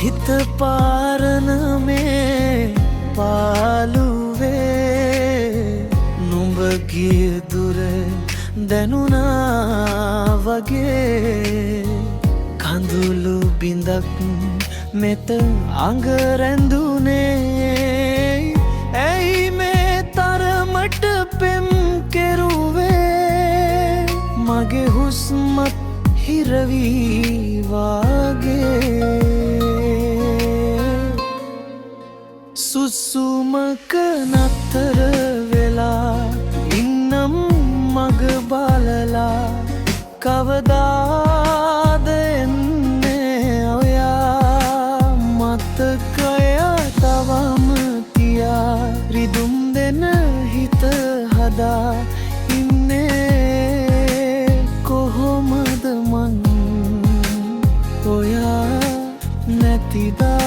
හිත පාරන මේ පාළුවේ නුඹ ගිය දුර දැනුණා වගේ කඳුළු බිඳක් මෙත අඟ රැඳුනේ ඇයි මේ තරමට පෙම් කෙරුවේ මගේ හුස්මත් හිරවී වාගේ සුසුමක නතර වෙලා ඉන්නම් මග බලලා කවදාද එන්නේ ඔයා මතකය තවම තියා රිදුම් දෙන හිත හදා ඉන්නේ කොහොමද මං ඔයා නැතිදා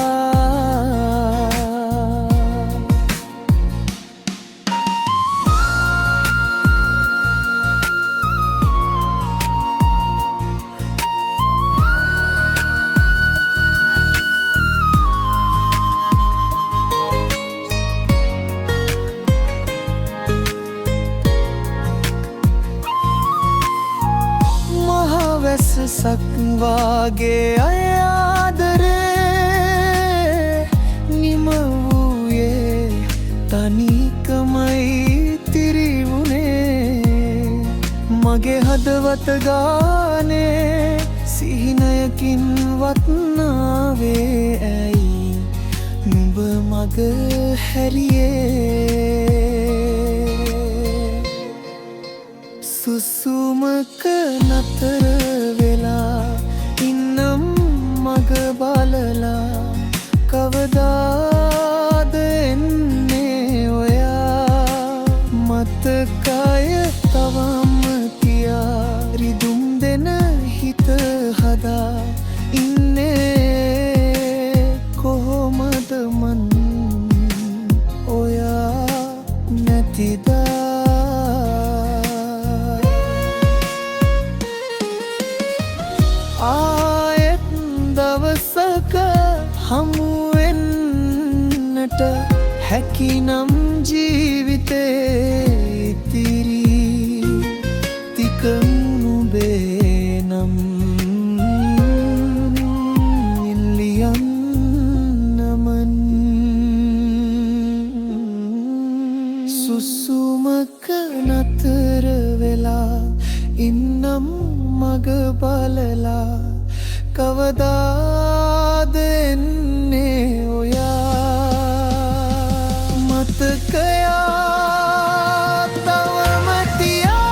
වැස්සක් වාගේ අයාදරේ නිම වූයේ තනිකමයි තිරිවුණේ මගේ හදවත ගානේ සිහිනයකින් වත්නාවේ ඇයි නුඹ මග හැරියේ සුසුමක නතර වෙලා ඉන්නම් මග බලලා කවදාද එන්නේ ඔයා මතකය තවම තියා රිදුම් දෙන හිත හදා ඉන්නේ කොහොමද මන් ඔයා නැතිදා ආයෙත් දවසක හමුවෙන්නට හැකිනම් ජීවිතේ ඉතිරි තිකනුබේ නම් ඉල්ලියන්නමන් සුසුමක නතර වෙලා ඉන්නම් මග බලලා කවදාද එන්නේ ඔයා මතකය තවම තියා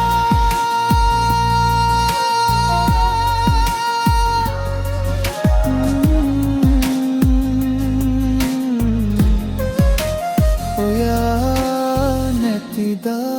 ඔයා නැතිදා